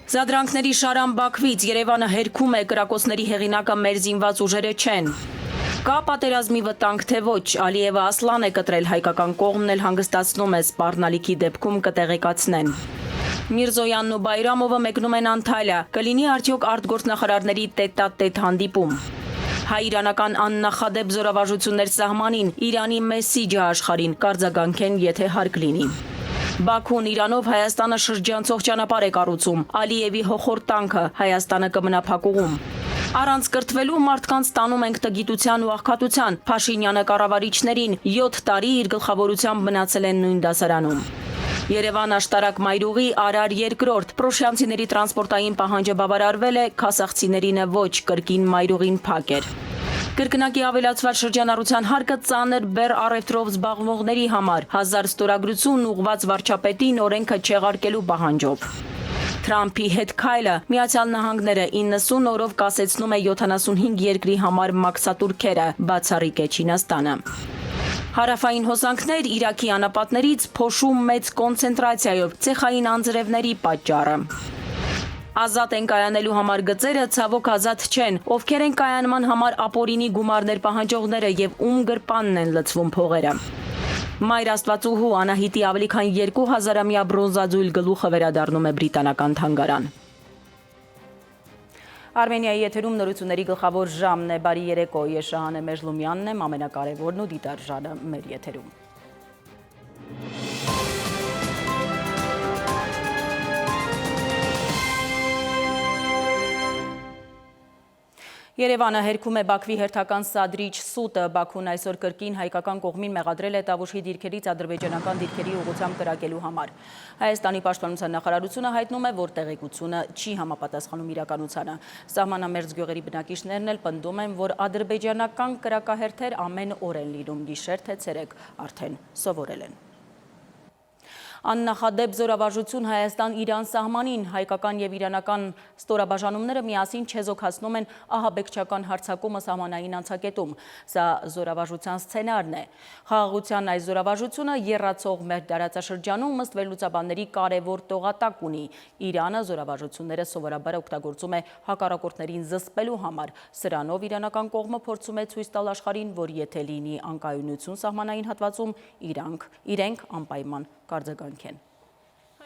Զադրանքների շարան Բաքվից Երևանը հերքում է կրակոցների հեղինակը մեր զինված ուժերը չեն։ Կա պատերազմի վտանգ թե ոչ, Ալիևը Ասլան է կտրել, հայկական կողմն էլ հանգստացնում է, սպառնալիքի դեպքում կտեղեկացնեն։ Միրզոյանն ու Բայրամովը մեկնում են Անտալիա, կլինի արդյոք արտգործնախարարների տետ-տա-տետ հանդիպում։ Հայ-իրանական աննախադեպ զորավարժություններ սահմանին, Իրանի մեսիջը աշխարհին, կարձագանքեն, եթե հարկ լինի։ Բաքուն Իրանով Հայաստանը շրջանցող ճանապարհ է կառուցում, Ալիևի հոխորտանքը, Հայաստանը կմնա փակուղում։ Առանց կրթվելու մարդկանց տանում ենք տգիտության ու աղքատության, Փաշինյանը կառավարիչներին 7 տարի իր գլխավորությամբ մնացել են նույն դասարանում։ Երևան աշտարակ մայրուղի Արար 2, պրոշյանցիների տրանսպորտային պահանջը բավարարվել է, քասախցիներինը ոչ, կրկին մայրուղին փակ էր։ Կրկնակի ավելացված շրջանառության հարկը ծանր բեռ առևտրով զբաղվողների համար, 1000 ստորագրություն ուղղված վարչապետին օրենքը չեղարկելու պահանջով։ Թրամփի հետ քայլը, Միացյալ Նահանգները 90 օրով կասեցնում է 75 երկրի համար մաքսատուրքերը, բացառիկ է Չինաստանը։ Հարավային հոսանքներ Իրաքի անապատներից փոշու մեծ կոնցենտրացիայով, ցեխային անձրևների պատճառը։ Ազատ են կայանելու համար գծերը, ցավոք ազատ չեն, ովքեր են կայանման համար ապօրինի գումարներ պահանջողները եւ ում գրպանն են լցվում փողերը։ Մայր Աստվածուհու Անահիտի ավելի քան 2000-ամյա բրոնզաձույլ գլուխը վերադառնում է բրիտանական թանգարան։ Արմենիայի եթերում նորությունների գլխավոր ժամն է, բարի երեկո, ես Շահանե Մեժլումյանն եմ, ամենակարևորն ու դիտար ժանը մեր եթերում։ Երևանը հերքում է Բաքվի հերթական սադրիչ սուտը, Բաքուն այսօր կրկին հայկական կողմին մեղադրել է Տավուշի դիրքերից ադրբեջանական դիրքերի ուղղությամբ կրակելու համար։ Հայաստանի պաշտպանության նախարարությունը հայտնում է, որ տեղեկությունը չի համապատասխանում իրականությանը։ Սահմանամերձ գյուղերի բնակիչներն էլ պնդում են, որ ադրբեջանական կրակահերթեր ամեն օր են լինում, գիշեր թե ցերեկ արդեն սովորել են։ Աննախադեպ զորավարժություն Հայաստան-Իրան սահմանին, հայկական եւ իրանական ստորաբաժանումները միասին չեզոքացնում են ահաբեկչական հարձակումը սահմանային անցակետում։ Սա զորավարժության սցենարն է։ Խաղաղության այս զորավարժությունը եռացող մեր տարածաշրջանում ըստ վերլուծաբանների կարևոր տողատակ ունի։ Իրանը զորավարժությունները սովորաբար օգտագործում է հակառակորդներին զսպելու համար։ Սրանով իրանական կողմը փորձում է ցույց տալ աշխարհին, որ եթե լինի անկայունություն սահմանային հատվածում, իրենք անպայման կարձագանքեն։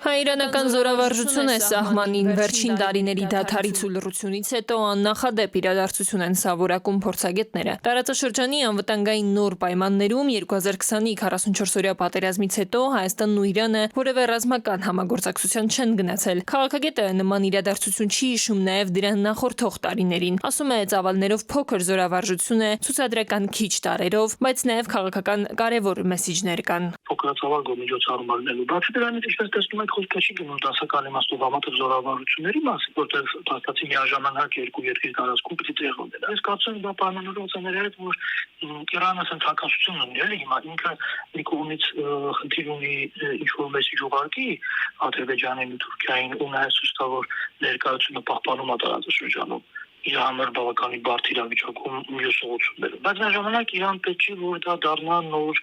Հայ-իրանական զորավարժությունը սահմանին վերջին տարիների դադարից ու լռությունից հետո աննախադեպ իրադարձություն են սովորակում փորձագետները։ Տարածաշրջանի անվտանգային նոր պայմաններում 2020-ի 44-օրյա պատերազմից հետո Հայաստանն ու Իրանը որևէ ռազմական համագործակցության չեն գնացել։ Քաղաքագետը նման իրադարձություն չի հիշում նաև դրան նախորդող տարիներին։ Ասում է, ծավալներով փոքր զորավարժություն է, ցուցադրական քիչ տարերով, բայց նաև քաղաքական կարևոր մեսիջներ կան։ Փոքրացավալ միջոցառում առնելու բացի դրանից ինչպես տեսնում եք խոսքը չի գնում դասական իմաստով համատեղ զորավարժությունների մասին, որտեղ փաստացի միաժամանակ երկու երկրի տարածքում պիտի տեղի ունենա։ Այս կարծում եմ դա պայմանավորված է նրա հետ, որ Իրանը ցանկացություն ունի, էլի հիմա ինքը մի կողմից խնդիր ունի ինչ-որ մեսիջ ուղարկի Ադրբեջանին ու Թուրքիային ու նաև ցույց տա, որ ներկայությունը պահպանում է տարածաշրջանում։ Իր համար բավականին բարդ իրավիճակում մյուս ուղղությունները։ Բայց միաժամանակ Իրան պետք չի, որ դա դառնա նոր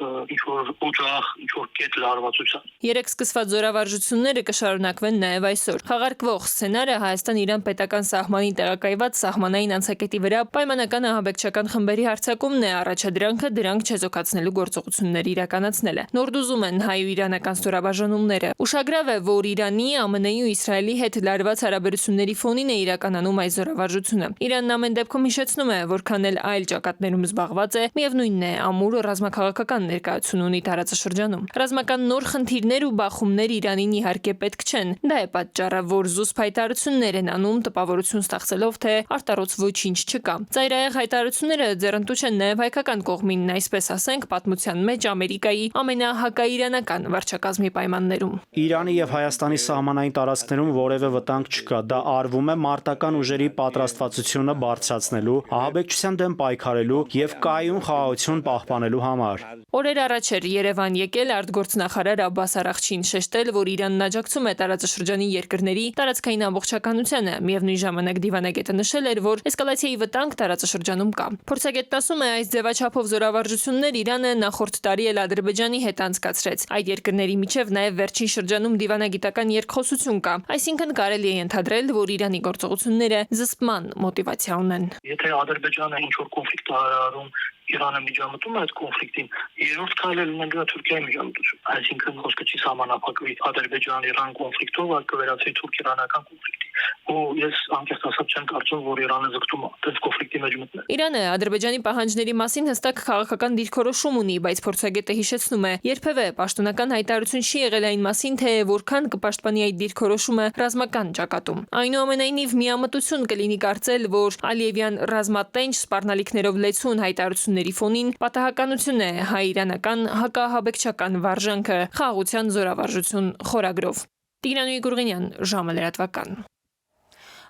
ինչ-որ օջախ, ինչ-որ կետ լարվածության։ Երեք սկսված զորավարժությունները կշարունակվեն նաև այսօր։ Խաղարկվող սցենարը Հայաստան-Իրան պետական սահմանի տեղակայված սահմանային անցակետի վրա պայմանական ահաբեկչական խմբերի հարձակումն է առաջադրանքը դրանք չեզոքացնելու գործողություններ իրականացնելը։ Նորդուզում են հայ-իրանական ստորաբաժանումները։ Ուշագրավ է, որ Իրանի, ԱՄՆ-ի ու Իսրայելի հետ լարված հարաբերությունների ֆոնին է իրականանում այս զորավարժությունը։ Իրանն ամեն դեպքում հիշեցնում է, որքան էլ այլ ճակատներում զբաղված է, միևնույնն է, ամուր ռազմաքաղաքական ներկայություն ունի տարածաշրջանում։ Ռազմական նոր խնդիրներ ու բախումներ Իրանին իհարկե պետք չեն։ Դա է պատճառը, որ զուսպ հայտարարություններ են անում տպավորություն ստեղծելով, թե արտառոց ոչինչ չկա։ Ծայրահեղ հայտարարությունները ձեռնտու չեն նաև հայկական կողմին, այսպես ասենք, պատմության մեջ Ամերիկայի ամենահակաիրանական վարչակազմի պայմաններում։ Իրանի եւ Հայաստանի սահմանային տարածքներում որևէ վտանգ չկա։ Դա արվում է մարտական ուժերի պատրաստվածությունը բարձրացնելու, ահաբեկչության դեմ պայքարելու եւ կայուն խաղաղություն պահպանելու համար։ Օրեր առաջ էր Երևան եկել արտգործնախարար Աբբաս Արաղչին շեշտել, որ Իրանն աջակցում է տարածաշրջանի երկրների տարածքային ամբողջականությանը, միևնույն ժամանակ դիվանագետը նշել էր, որ էսկալացիայի վտանգ տարածաշրջանում կա։ Փորձագետն ասում է, այս ձևաչափով զորավարժություններ Իրանը նախորդ տարի էլ Ադրբեջանի հետ անցկացրեց։ Այդ երկրների միջև նաև վերջին շրջանում դիվանագիտական երկխոսություն կա, այսինքն կարելի է ընդհանրել, որ Իրանի գործողությունները զսպման մոտիվացիա ունեն։ Եթե Ադրբեջանը ինչ-որ կոնֆլիկտ է հարարում, Իրանը միջամտում է այդ կոնֆլիկտին, երրորդ քայլը լինելու է Թուրքիայի միջամտություն։ Այսինքն խոսքը չի սահմանափակվի Ադրբեջան-Իրան կոնֆլիկտով, այլ կվերածվի թուրք-իրանական կոնֆլիկտի։ Ու ես անկեղծ ասած չեմ կարծում, որ Իրանը ձգտում է այդ կոնֆլիկտի մեջ մտնել։ Իրանը Ադրբեջանի պահանջների մասին հստակ քաղաքական դիրքորոշում ունի, բայց փորձագետը հիշեցնում է, երբևէ պաշտոնական հայտարարություն չի եղել այն մասին, թե որքան կպաշտպանի այդ դիրքորոշումը ռազմական ճակատում։ Այնուամենայնիվ միամտություն կլինի կարծել, որ Ալիևյան ռազմատենչ սպառնալիքներով լեցուն հայտարարությունների ֆոնին պատահականություն է հայ-իրանական հակահաբեկչական վարժանքը խաղաղության զորավարժություն խորագրով։ Տիգրան Գուրգենյան, ժամը լրատվական։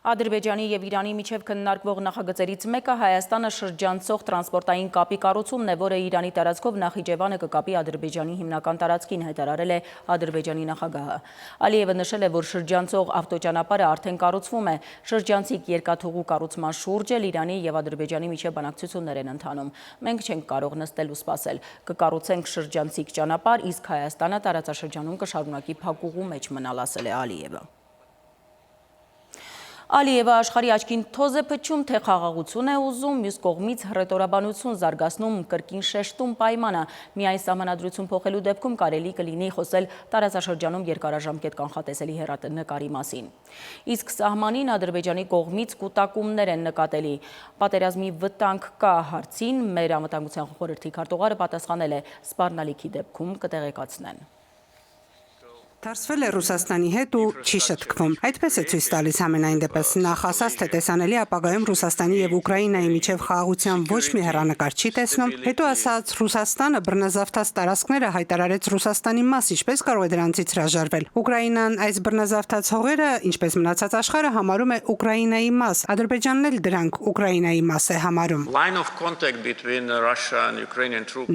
Ադրբեջանի եւ Իրանի միջև քննարկվող նախագծերից մեկը Հայաստանը շրջանցող տրանսպորտային կապի կառուցումն է, որը Իրանի տարածքով Նախիջևանը կկապի Ադրբեջանի հիմնական տարածքին, հայտարարել է Ադրբեջանի նախագահը։ Ալիևը նշել է, որ շրջանցող ավտոճանապարհը արդեն կառուցվում է։ Շրջանցիկ երկաթուղու կառուցման շուրջ էլ Իրանի եւ Ադրբեջանի միջև բանակցություններ են ընթանում։ Մենք չենք կարող նստել ու սպասել։ Կկառուցենք շրջանցիկ ճանապարհ, իսկ Հայաստանը տարածաշրջանում կշարունակի փակուղու մեջ մնալ, ասել է Ալիևը։ Ալիևը աշխարհի աչքին թոզ է փչում, թե խաղաղություն է ուզում, մյուս կողմից հռետորաբանություն զարգացնում, կրկին շեշտում պայմանը։ Միայն սահմանադրություն փոխելու դեպքում կարելի կլինի խոսել տարածաշրջանում երկարաժամկետ կանխատեսելի հեռանկարի մասին։ Իսկ սահմանին Ադրբեջանի կողմից կուտակումներ են նկատելի։ Պատերազմի վտանգ կա հարցին մեր անվտանգության խորհրդի քարտուղարը պատասխանել է, սպառնալիքի դեպքում կտեղեկացնեն։ Դարձվել է Ռուսաստանի հետ ու չի շտկվում։ Այդպես է ցույց տալիս ամենայն դեպս նախ ասած, թե տեսանելի ապագայում Ռուսաստանի եւ Ուկրաինայի միջև խաղաղության ոչ մի հեռանկար չի տեսնում, հետո ասած Ռուսաստանը բռնազավթած տարածքները հայտարարեց Ռուսաստանի մաս, ինչպես կարող է դրանցից հրաժարվել։ Ուկրաինան այս բռնազավթած հողերը, ինչպես մնացած աշխարհը, համարում է Ուկրաինայի մաս, Ադրբեջանն էլ դրանք Ուկրաինայի մաս է համարում։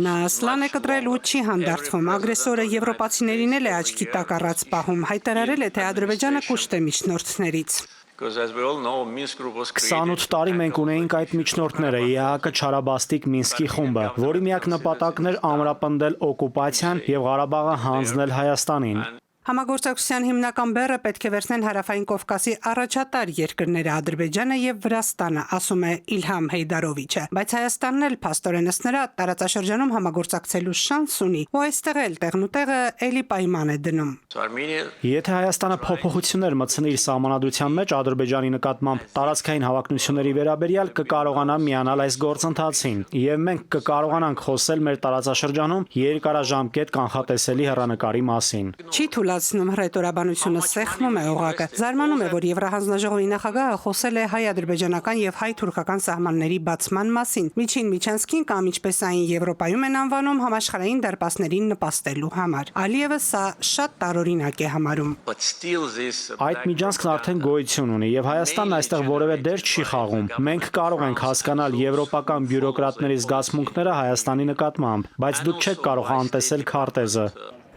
Նա սլան է կտրել ու չի հանդարտվում։ Ագրեսորը եվրոպացիներին էլ է աչքի տակ առած պահում, հայտարարել է, թե Ադրբեջանը կուշտ է միջնորդներից։ 28 տարի մենք ունեինք այդ միջնորդները, ԵԱՀԿ Չարաբաստիկ Մինսկի խումբը, որի միակ նպատակն էր ամրապնդել օկուպացիան եւ Ղարաբաղը հանձնել Հայաստանին։ Համագործակցության հիմնական բեռը պետք է վերցնեն Հարավային Կովկասի առաջատար երկրները Ադրբեջանը եւ Վրաստանը, ասում է Իլհամ Հեյդարովիչը, բայց Հայաստանն էլ փաստորեն ըստ նրա տարածաշրջանում համագործակցելու շանս ունի, ու այստեղ էլ տեղնուտեղը էլի պայման է դնում։ Եթե Հայաստանը փոփոխություններ մտցնի իր սահմանադրության մեջ Ադրբեջանի նկատմամբ տարածքային հավակնությունների վերաբերյալ, կկարողանա միանալ այս գործընթացին, եւ մենք կկարողանանք խոսել մեր տարածաշրջանում երկարաժամկետ կանխատեսելի հեռանկարի մասին։ Չի թույլատրում հռետորաբանությունը սեղմում է օղակը։ Զարմանում է, որ Եվրահանձնաժողովի նախագահը խոսել է հայ-ադրբեջանական եւ հայ-թուրքական սահմանների բացման մասին։ Միջին Միչանսկին կամ ինչպես այն Եվրոպայում են անվանում համաշխարհային դարպասներին նպաստելու համար։ Ալիևը սա շատ տարօրինակ է համարում։ Այդ միջանցքն արդեն գոյություն ունի եւ Հայաստանն այստեղ որևէ դեր չի խաղում։ Մենք կարող ենք հասկանալ եվրոպական բյուրոկրատների զգացմունքները Հայաստանի նկատմամբ, բայց դուք չեք կարող անտեսել քարտեզը։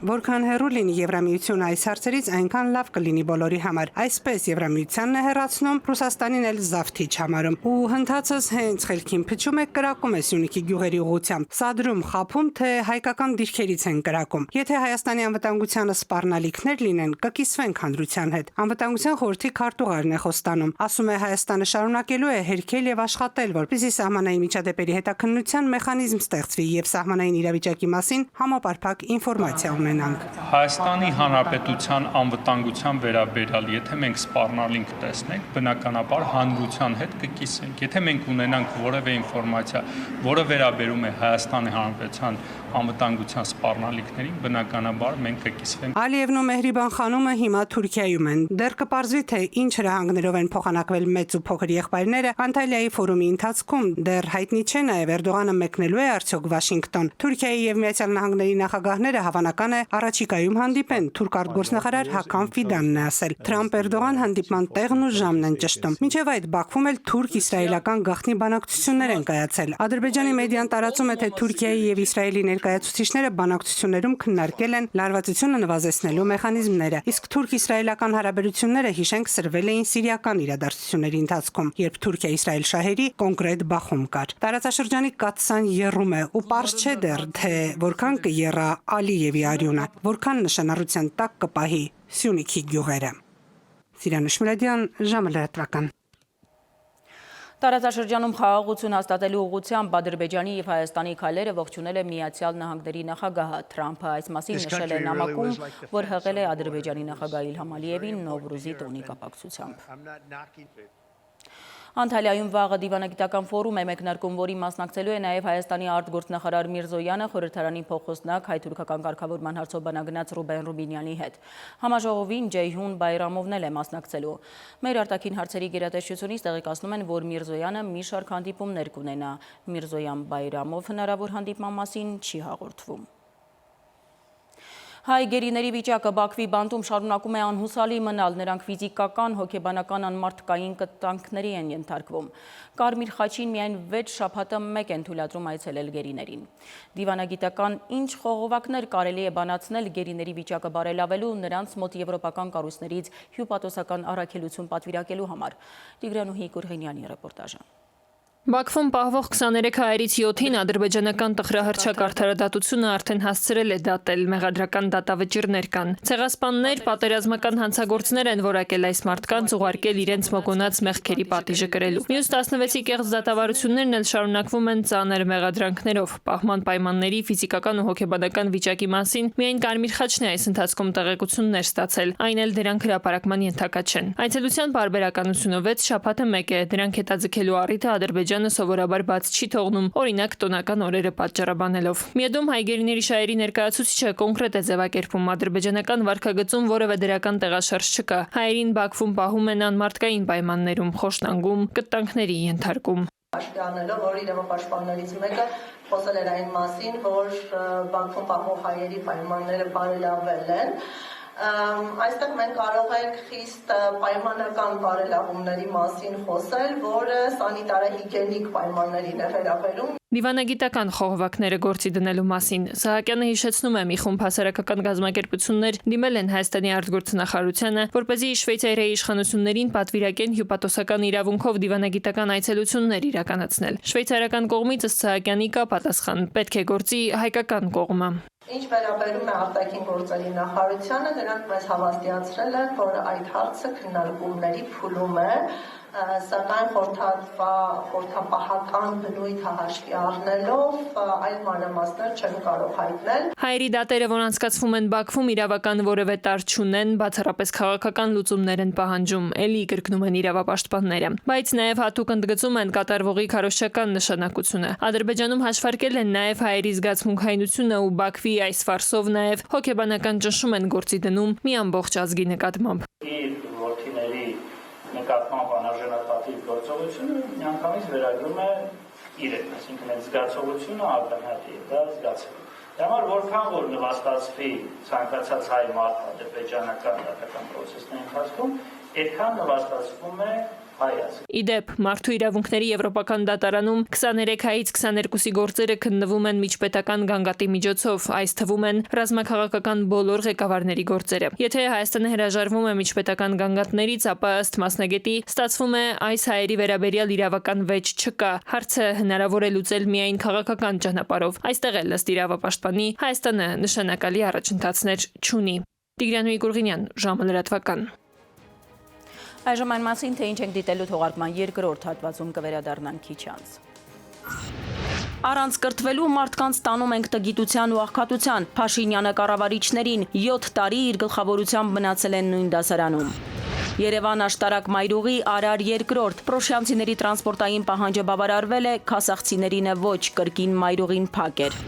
Որքան հեռու լինի Եվրամիությունը այս հարցերից, այնքան լավ կլինի բոլորի համար։ Այսպես Եվրամիությանն է հեռացնում, Ռուսաստանին էլ զավթիչ համարում։ Ու հնդածս հենց խելքին փչում է, կրակում է Սյունիքի գյուղերի ուղությամբ։ Սադրում խափում, թե հայկական դիրքերից են կրակում։ Եթե Հայաստանի անվտանգությանը սպառնալիքներ լինեն, կկիսվենք հանրության հետ։ Անվտանգության խորհրդի քարտուղարն է խոստանում։ Ասում է Հայաստանը շարունակելու է հերքել եւ աշխատել, որպեսզի սահմանային միջադեպերի հետաքննության մեխանիզմ ստեղծվի եւ սահմանային իրավիճակի մասին համապարփակ ինֆորմացիա ունենանք։ Հայաստանի Հանրապետության անվտանգության վերաբերյալ, եթե մենք սպառնալիք տեսնենք, բնականաբար հանրության հետ կկիսենք։ Եթե մենք ունենանք որևէ ինֆորմացիա, որը վերաբերում է Հայաստանի Հանրապետության անվտանգության սպառնալիքներին, բնականաբար մենք կկիսվենք։ Ալիևն ու Մեհրիբան խանումը հիմա Թուրքիայում են։ Դեռ կպարզվի, թե ինչ հրահանգներով են փոխանակվել մեծ ու փոքր եղբայրները Անտալիայի ֆորումի ընթացքում։ Դեռ հայտնի չէ նաև Էրդողանը մեկնելու է արդյոք Վաշինգտոն։ Թուրքիայի եւ Միացյալ Նահանգների նախագահները հավանական է առաջիկայում հանդիպեն, թուրք արտգործնախարար Հական Ֆիդանն է ասել։ Թրամփ-Էրդողան հանդիպման տեղն ու ժամն են ճշտում։ Մինչև այդ Բաքվում էլ թուրք-իսրայելական գաղտնի բանակցություններ են կայացել։ Ադրբեջանի մեդիան տարածում է, թե Թուրքիայի եւ Իսրայելի Ներկայացուցիչները բանակցություններում քննարկել են լարվածությունը նվազեցնելու մեխանիզմները, իսկ թուրք-իսրայելական հարաբերությունները հիշենք սրվել էին սիրիական իրադարձությունների ընթացքում, երբ Թուրքիա-Իսրայել շահերի կոնկրետ բախում կար։ Տարածաշրջանի կաթսան եռում է ու պարզ չէ դեռ, թե որքան կեռա Ալիևի արյունը, որքան նշանառության տակ կպահի Սյունիքի գյուղերը։ Սիրանուշ Մուրադյան, ժամը լրատվական։ Տարածաշրջանում խաղաղություն հաստատելու ուղղությամբ Ադրբեջանի եւ Հայաստանի քայլերը ողջունել է Միացյալ Նահանգների նախագահը։ Թրամփը այս մասին նշել է նամակում, որ հղել է Ադրբեջանի նախագահ Իլհամ Ալիևին Նովրուզի տոնի կապակցությամբ։ Անտալիայում վաղը դիվանագիտական ֆորում է մեկնարկում, որի մասնակցելու է նաև Հայաստանի արտգործնախարար Միրզոյանը, խորհրդարանի փոխոստնակ հայ-թուրքական կարգավորման հարցով բանագնաց Ռուբեն Ռուբինյանի հետ։ Համաժողովին Ջեյհուն Բայրամովն էլ է մասնակցելու։ Մեր արտաքին հարցերի գերատեսչությունից տեղեկացնում են, որ Միրզոյանը մի շարք հանդիպումներ կունենա։ Միրզոյան Բայրամով հնարավոր հանդիպման մասին չի հաղորդվում։ Հայ գերիների վիճակը Բաքվի բանտում շարունակում է անհուսալի մնալ, նրանք ֆիզիկական, հոգեբանական անմարդկային կտանքների են ենթարկվում։ Կարմիր խաչին միայն 6 շաբաթը մեկ են թույլատրում այցելել գերիներին։ Դիվանագիտական ինչ խողովակներ կարելի է բանացնել գերիների վիճակը բարելավելու, նրանց մոտ եվրոպական կառույցներից հյուպատոսական առաքելություն պատվիրակելու համար։ Տիգրանուհի Կուրղինյանի ռեպորտաժը։ Բաքվում պահվող 23 հայերից 7-ին ադրբեջանական տխրահռչակ արդարադատությունը արդեն հասցրել է դատել, մեղադրական դատավճիռներ կան։ Ցեղասպաններ, պատերազմական հանցագործներ են որակել այս մարդկանց, ուղարկել իրենց մոգոնած մեղքերի պատիժը կրելու։ Մյուս 16-ի կեղծ դատավարություններն էլ շարունակվում են ծանր մեղադրանքներով։ Պահման պայմանների, ֆիզիկական ու հոգեբանական վիճակի մասին միայն Կարմիր խաչն է այս ընթացքում տեղեկություններ ստացել, այն էլ դրանք հրապարակման ենթակա չեն։ Այցելության պարբերականությունը 6 շաբաթը մեկ է, դրանք հետաձգելու առիթը Ադրբեջանը սովորաբար բաց չի թողնում, օրինակ տոնական օրերը պատճառաբանելով։ Միեդում հայգերիների շահերի ներկայացուցիչը կոնկրետ է ձևակերպում ադրբեջանական վարքագծում որևէ դրական տեղաշարժ չկա։ Հայերին Բաքվում պահում են անմարդկային պայմաններում, խոշտանգում, կտանքների ենթարկում։ Պաշտպանելով, որ իրավապաշտպաններից մեկը խոսել էր այն մասին, որ Բաքվում պահող հայերի պայմանները բարելավել են։ Այստեղ մենք կարող ենք խիստ պայմանական բարելավումների մասին խոսել, որը սանիտարահիգիենիկ պայմաններին է վերաբերում։ Դիվանագիտական խողովակները գործի դնելու մասին Սահակյանը հիշեցնում է, մի խումբ հասարակական կազմակերպություններ դիմել են Հայաստանի արտգործնախարարությանը, որպեսզի Շվեյցարիայի իշխանություններին պատվիրակեն հյուպատոսական իրավունքով դիվանագիտական այցելություններ իրականացնել։ Շվեյցարական կողմից ըստ Սահակյանի կա պատասխան, պետք է գործի հայկական կողմը։ Ինչ վերաբերում է արտաքին գործերի նախարարությանը, նրանք մեզ հավաստիացրել են, որ այդ հարցը քննարկումների փուլում է, սակայն խորհրդապահական բնույթը հաշվի առնելով այլ մանրամասներ չեն կարող հայտնել։ Հայերի դատերը, որ անցկացվում են Բաքվում, իրավական որևէ տար չունեն, բացառապես քաղաքական լուծումներ են պահանջում, էլի կրկնում են իրավապաշտպանները, բայց նաև հատուկ ընդգծում են կատարվողի քարոզչական նշանակությունը։ Ադրբեջանում հաշվարկել են նաև հայերի զգացմունքայնությունը ու Բաքվի այս ֆարսով նաև հոգեբանական ճնշում են գործի դնում մի ամբողջ ազգի նկատմամբ։ Որդիների նկատմամբ անարժանապատիվ գործողությունը միանգամից վերագրում է իրեն, այսինքն այդ զգացողությունը արտահայտի է, դա զգացել։ Դա համար որքան որ նվաստացվի ցանկացած հայ մարդ ադրբեջանական դատական process-ների ընթացքում, այդքան նվաստացվում է Իդեպ, մարդու իրավունքների եվրոպական դատարանում 23 հայից 22-ի գործերը քննվում են միջպետական գանգատի միջոցով, այս թվում են ռազմաքաղաքական բոլոր ղեկավարների գործերը։ Եթե Հայաստանը հրաժարվում է միջպետական գանգատներից, ապա ըստ մասնագետի ստացվում է այս հայերի վերաբերյալ իրավական վեճ չկա, հարցը հնարավոր է լուծել միայն քաղաքական ճանապարհով։ Այստեղ էլ ըստ իրավապաշտպանի Հայաստանը նշանակալի առաջընթացներ չունի։ Տիգրանուհի Կուրղինյան, ժամը լրատվական։ Այժմ այն մասին, թե ինչ ենք դիտելու թողարկման երկրորդ հատվածում կվերադառնանք քիչ անց։ Առանց կրթվելու մարդկանց տանում ենք տգիտության ու աղքատության։ Փաշինյանը կառավարիչներին 7 տարի իր գլխավորությամբ մնացել են նույն դասարանում։ Երևան աշտարակ մայրուղի Արար երկրորդ պրոշյանցիների տրանսպորտային պահանջը բավարարվել է, քասախցիներինը ոչ, կրկին մայրուղին փակ էր։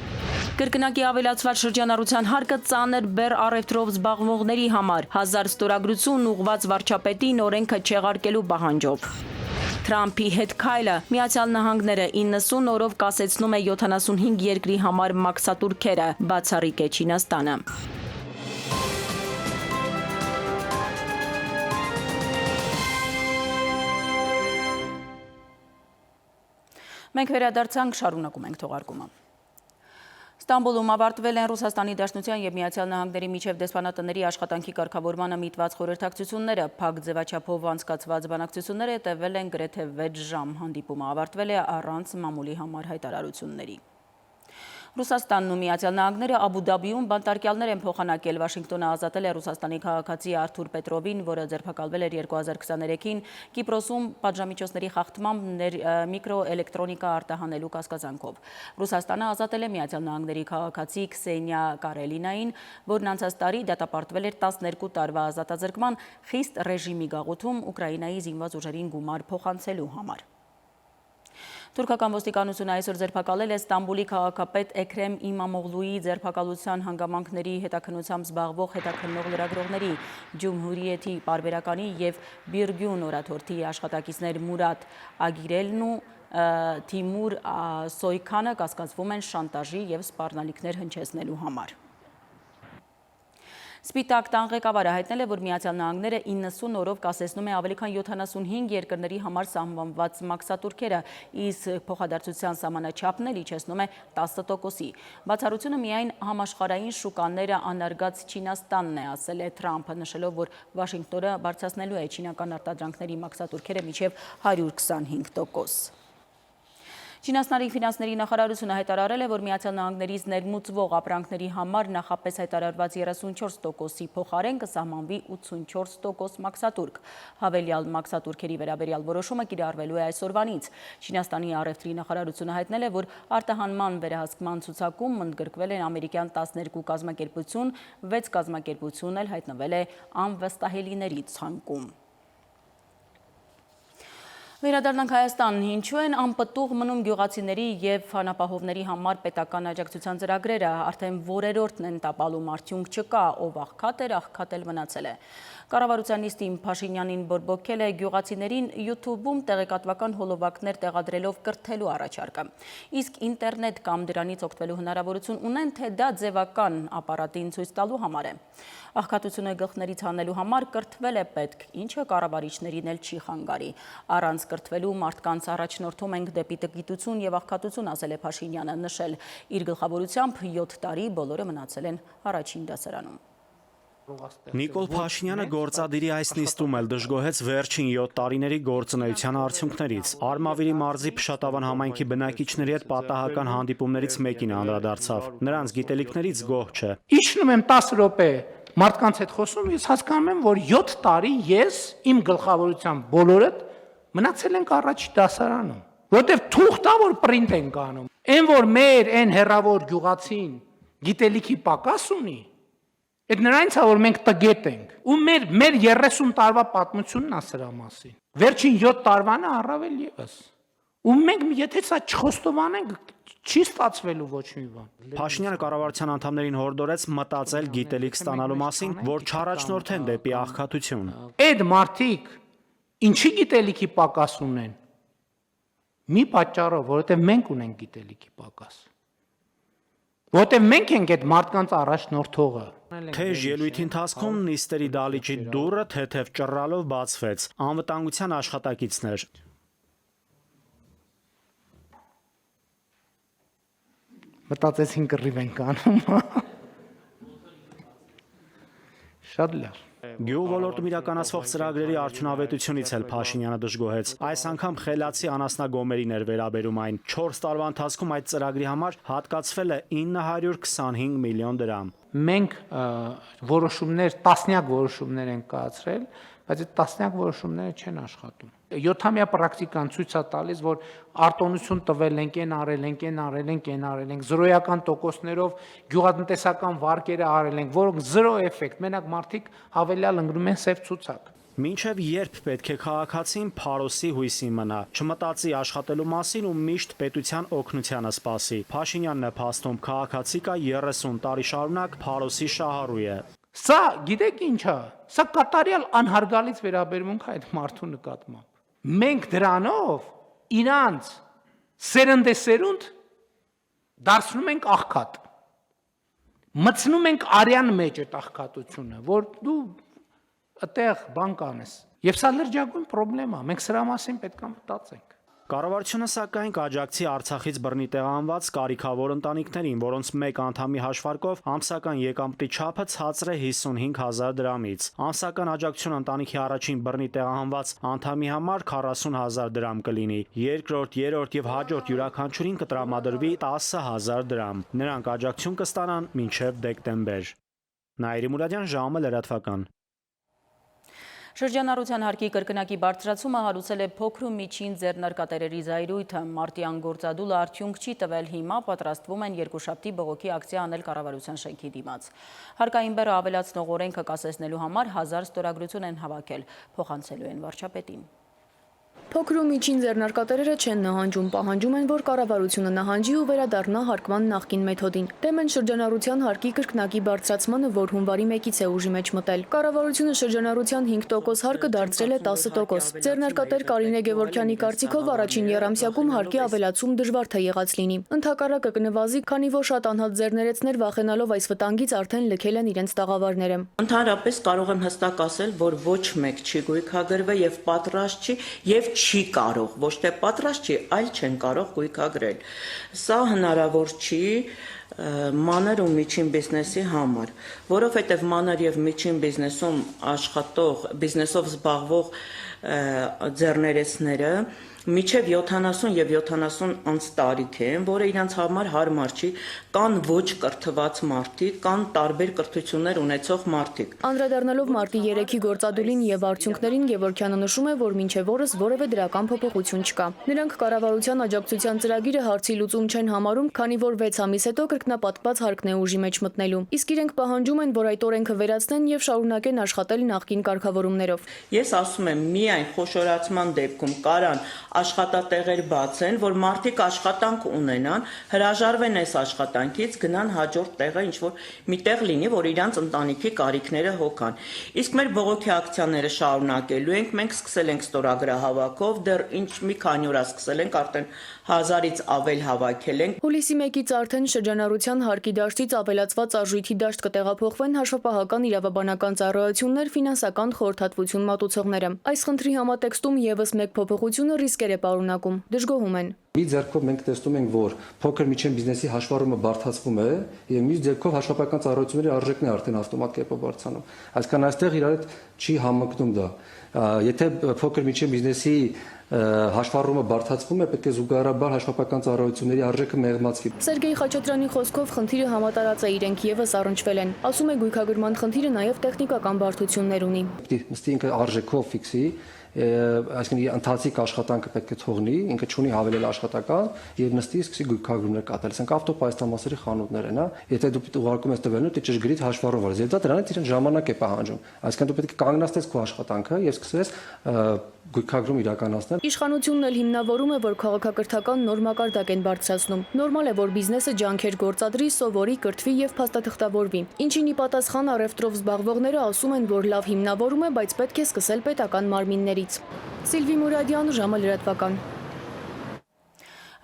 Կրկնակի ավելացված շրջանառության հարկը ծանր բեռ առևտրով զբաղվողների համար 1000 ստորագրություն ուղղված վարչապետին օրենքը չեղարկելու պահանջով։ Թրամփի հետ քայլը Միացյալ Նահանգները 90 օրով կասեցնում է 75 երկրի համար մաքսատուրքերը, բացառիկ է Չինաստանը։ Մենք վերադարձանք, շարունակում ենք թողարկումը։ Ստամբուլում ավարտվել են Ռուսաստանի Դաշնության և Միացյալ Նահանգների միջև դեսպանատների աշխատանքի կարգավորմանը միտված խորհրդակցությունները, փակ ձևաչափով անցկացված բանակցությունները տևել են գրեթե 6 ժամ, հանդիպումը ավարտվել է առանց մամուլի համար հայտարարությունների։ Ռուսաստանն ու Միացյալ Նահանգները Աբու Դաբիում բանտարկյալներ են փոխանակել։ Վաշինգտոնը ազատել է Ռուսաստանի քաղաքացի Արթուր Պետրովին, որը ձերբակալվել էր 2023-ին Կիպրոսում պատժամիջոցների խախտմամբ միկրոէլեկտրոնիկա արտահանելու կասկածանքով։ Ռուսաստանը ազատել է Միացյալ Նահանգների քաղաքացի Քսենիա Կարելինային, որն անցած տարի դատապարտվել էր 12 տարվա ազատազրկման խիստ ռեժիմի գաղութում Ուկրաինայի զինված ուժերին գումար փոխանցելու համար։ Թուրքական ոստիկանությունը այսօր ձերբակալել է Ստամբուլի քաղաքապետ Էքրեմ Իմամօղլուի ձերբակալության հանգամանքների հետաքննությամբ զբաղվող հետաքննող լրագրողների Ջումհուրիեթի պարբերականի և Բիրգյուն օրաթերթի աշխատակիցներ Մուրադ Ագիրելն ու Թիմուր Սոյքանը կասկածվում են շանտաժի և սպառնալիքներ հնչեցնելու համար։ Սպիտակ տան ղեկավարը հայտնել է, որ Միացյալ Նահանգները 90 օրով կասեցնում է ավելի քան 75 երկրների համար սահմանված մաքսատուրքերը, իսկ փոխադարձության սահմանաչափն էլ իջեցնում է 10%-ի։ Բացառությունը միայն համաշխարհային շուկաները անարգած Չինաստանն է, ասել է Թրամփը, նշելով, որ Վաշինգտոնը բարձրացնելու է չինական արտադրանքների մաքսատուրքերը մինչև 125%։ Չինաստանի ֆինանսների նախարարությունը հայտարարել է, որ Միացյալ Նահանգներից ներմուծվող ապրանքների համար նախապես հայտարարված 34%-ի փոխարեն կսահմանվի 84% մաքսատուրք։ Հավելյալ մաքսատուրքերի վերաբերյալ որոշումը կիրառվելու է այսօրվանից։ Չինաստանի առևտրի նախարարությունը հայտնել է, որ արտահանման վերահսկման ցուցակում ընդգրկվել են ամերիկյան 12 կազմակերպություն, 6 կազմակերպություն էլ հայտնվել է անվստահելիների ցանկում։ Վերադառնանք Հայաստան, ինչու են անպտուղ մնում գյուղացիների և անապահովների համար պետական աջակցության ծրագրերը, արդեն որերորդն են տապալում, արդյունք չկա, ով աղքատ էր, աղքատ էլ մնացել է։ Կառավարության նիստին Փաշինյանին բորբոքել է գյուղացիներին YouTube-ում տեղեկատվական հոլովակներ տեղադրելով կրթելու առաջարկը։ Իսկ ինտերնետ կամ դրանից օգտվելու հնարավորություն ունեն, թե դա ձևական ապարատին ցույց տալու համար է։ Աղքատությունը գլխներից հանելու համար կրթվել է պետք, ինչը կառավարիչներին էլ չի խանգարի։ Առանց կրթվելու մարդկանց առաջնորդում ենք դեպի տգիտություն և աղքատություն, ասել է Փաշինյանը, նշել իր գլխավորությամբ 7 տարի բոլորը մնացել են առաջին դասարանում։ Նիկոլ Փաշինյանը գործադիրի այս նիստում էլ դժգոհեց վերջին 7 տարիների գործունեության արդյունքներից։ Արմավիրի մարզի Փշատավան համայնքի բնակիչների հետ պատահական հանդիպումներից մեկին անդրադարձավ։ Նրանց գիտելիքներից գոհ չէ։ Իջնում եմ 10 րոպե մարդկանց հետ խոսում, ես հասկանում եմ, որ 7 տարի ես իմ գլխավորությամբ բոլորդ մնացել ենք առաջ դասարանում, որտեվ թուղթ է, որ պրինտ ենք անում։ Այն որ մեր այն հերավոր գյուղացին գիտելիքի պակաս ունի, այդ նրանից է, որ մենք տգետ ենք, ու մեր 30 տարվա պատմությունն է սրա մասին։ Վերջին 7 տարվանը առավել ևս։ Ու մենք եթե սա չխոստովանենք, չի ստացվելու ոչ մի բան։ Փաշինյանը կառավարության անդամներին հորդորեց մտածել գիտելիք ստանալու մասին, որ չառաջնորդեն դեպի աղքատություն։ Այդ մարդիկ ինչի գիտելիքի պակաս ունեն։ Մի պատճառով, որովհետև մենք ունենք գիտելիքի պակաս։ Որովհետև մենք ենք այդ մարդկանց առաջնորդողը։ Թեժ ելույթի ընթացքում նիստերի դալիճի դուռը թեթև ճռռալով բացվեց։ Անվտանգության աշխատակիցներ։ Մտածեցին կռիվ ենք անում։ Շատ լավ։ Գյուղ ոլորտում իրականացվող ծրագրերի արդյունավետությունից էլ Փաշինյանը դժգոհեց։ Այս անգամ խելացի անասնագոմերին էր վերաբերում այն։ 4 տարվա ընթացքում այդ ծրագրի համար հատկացվել է 925 միլիոն դրամ։ Մենք որոշումներ, տասնյակ որոշումներ ենք կայացրել, բայց այդ տասնյակ որոշումները չեն աշխատում։ 7-ամյա պրակտիկան ցույց է տալիս, որ արտոնություն տվել ենք, այն արել ենք, այն արել ենք, այն արել ենք, զրոյական տոկոսներով գյուղատնտեսական վարկերը արել ենք, որոնք զրո էֆեկտ, մենակ մարդիկ հավելյալ ընկնում են սև ցուցակ։ Մինչև երբ պետք է քաղաքացին փարոսի հույսի մնա, չմտածի աշխատելու մասին ու միշտ պետության օգնությանը սպասի։ Փաշինյանն է փաստում, քաղաքացի կա 30 տարի շարունակ փարոսի շահառու է։ Սա գիտեք ինչ է, սա կատարյալ անհարգալից վերաբերմունք է այդ մարդու նկատմամբ։ Մենք դրանով իրանց սերնդեսերունդ դարձնում ենք աղքատ։ Մտցնում ենք արյան մեջ այդ աղքատությունը, որ դու այդտեղ բան կանես։ Եվ սա լրջագույն խնդրեմ է, մենք սրա մասին պետք է մտածենք։ Կառավարությունը սակայն կաջակցի Արցախից բռնի տեղահանված կարիքավոր ընտանիքներին, որոնց մեկ անդամի հաշվարկով ամսական եկամտի չափը ցածր է 55,000 դրամից։ Ամսական աջակցությունը ընտանիքի առաջին բռնի տեղահանված անդամի համար 40,000 դրամ կլինի, երկրորդ, երրորդ եւ հաջորդ յուրաքանչյուրին կտրամադրվի 10,000 դրամ։ Նրանք աջակցություն կստանան մինչև դեկտեմբեր։ Նաիրի Մուրադյան, ժամը լրատվական։ Շրջանառության հարկի կրկնակի բարձրացումը հարուցել է փոքր ու միջին ձեռնարկատերերի զայրույթը։ Մարտյան գործադուլը արդյունք չի տվել, հիմա պատրաստվում են երկուշաբթի բողոքի ակցիա անել կառավարության շենքի դիմաց։ Հարկային բեռը ավելացնող օրենքը կասեցնելու համար 1000 ստորագրություն են հավաքել, փոխանցելու են վարչապետին։ Փոքր ու միջին ձեռնարկատերերը չեն նահանջում, պահանջում են, որ կառավարությունը նահանջի ու վերադառնա հարկման նախկին մեթոդին։ Դեմ են շրջանառության հարկի կրկնակի բարձրացմանը, որ հունվարի 1-ից է ուժի մեջ մտել։ Կառավարությունը շրջանառության 5% հարկը դարձրել է 10%։ Ձեռնարկատեր Կարինե Գևորգյանի կարծիքով առաջին եռամսյակում հարկի ավելացում դժվար թե եղած լինի։ Ընդհակառակը կնվազի, քանի որ շատ անհատ ձեռներեցներ վախենալով այս վտանգից արդեն լքել են իրենց տաղավարները։ Ընդհանրապես կարող եմ հստակ ասել, որ ոչ մեկ չի գույքագրվել եւ պատրաստ չի եւ չի կարող, ոչ թե պատրաստ չի, այլ չեն կարող գույքագրել։ Սա հնարավոր չի մանր ու միջին բիզնեսի համար, որովհետև մանր եւ միջին բիզնեսում աշխատող, բիզնեսով զբաղվող ձեռներեցները միջև 70 եւ 70+ տարիք են, որը իրանց համար հարմար չի, կան ոչ կրթված մարդիկ, կան տարբեր կրթություններ ունեցող մարդիկ։ Անդրադառնալով մարտի 3-ի գործադուլին եւ արդյունքներին, Գևորգյանը նշում է, որ մինչեւ օրս որևէ դրական փոփոխություն չկա։ Նրանք կառավարության աջակցության ծրագիրը հարցի լուծում չեն համարում, քանի որ 6 ամիս հետո կրկնապատկված հարկն է ուժի մեջ մտնելու։ Իսկ իրենք պահանջում են, որ այդ օրենքը վերացնեն եւ շարունակեն աշխատել նախկին կարգավորումներով։ Ես ասում եմ, միայն խոշորացման դեպքում կարան աշխատատեղեր բացեն, որ մարդիկ աշխատանք ունենան, հրաժարվեն այս աշխատանքից, գնան հաջորդ տեղը, ինչ որ միտեղ լինի, որ իրանց ընտանիքի կարիքները հոգան։ Իսկ մեր բողոքի ակցիաները շարունակելու ենք, մենք սկսել ենք ստորագրահավաքով, դեռ մի քանի օր սկսել ենք, արդեն 1000-ից ավել հավաքել ենք։ Հուլիսի 1-ից արդեն շրջանառության հարկի դաշտից ավելացված արժույթի դաշտ կտեղափոխվեն հաշվապահական իրավաբանական ծառայություններ, ֆինանսական խորհրդատվություն մատուցողները։ Այս խնդրի համատեքստում եւս մեկ փոփոխությունը ռիսկեր է պարունակում, դժգոհում են։ Մի ձեռքով մենք տեսնում ենք, որ փոքր միջին բիզնեսի հաշվառումը բարդացվում է, եւ մյուս ձեռքով հաշվապահական ծառայությունների արժեքն է արդեն ավտոմատ կերպով բարձրանում։ Այսինքն այստեղ իրար հետ չի համընկնում դա։ Եթե փոքր միջին բիզնեսի հաշվառումը բարդացվում է, պետք է զուգահեռաբար հաշվապահական ծառայությունների արժեքը մեղմացվի։ Սերգեյ Խաչատրյանի խոսքով խնդիրը համատարած է, իրենք եւս առնչվել են։ Ասում է գույքագրման խնդիրը նաեւ տեխնիկական բարդություններ ունի։ Նստի ինքը արժեքով ֆիքսի, այսինքն ընթացիկ աշխատանքը պետք է թողնի, ինքը չունի հավելել աշխատական եւ նստի սկսի գույքագրումներ կատարել։ Ասենք ավտոպայստամասերի խանութներ են, հա։ Եթե դու ուղարկում ես տվյալները, դու ճշգրիտ հաշվառով ես։ Եվ դա դրանից իրեն ժամանակ է պահանջում։ Այսինքն դու պետք է կանգնացնես քո աշխատանքը եւ սկսես գույքագրում իրականացնել։ Իշխանությունն էլ հիմնավորում է, որ քաղաքակրթական նոր մակարդակ են բարձրացնում։ Նորմալ է, որ բիզնեսը ջանքեր գործադրի, սովորի, կրթվի եւ փաստաթղթավորվի։ Ինչին ի պատասխան առևտրով զբաղվողները ասում են, որ լավ հիմնավորում է, բայց պետք է սկսել պետական մարմիններից։ Սիլվի Մուրադյան, ժամը լրատվական։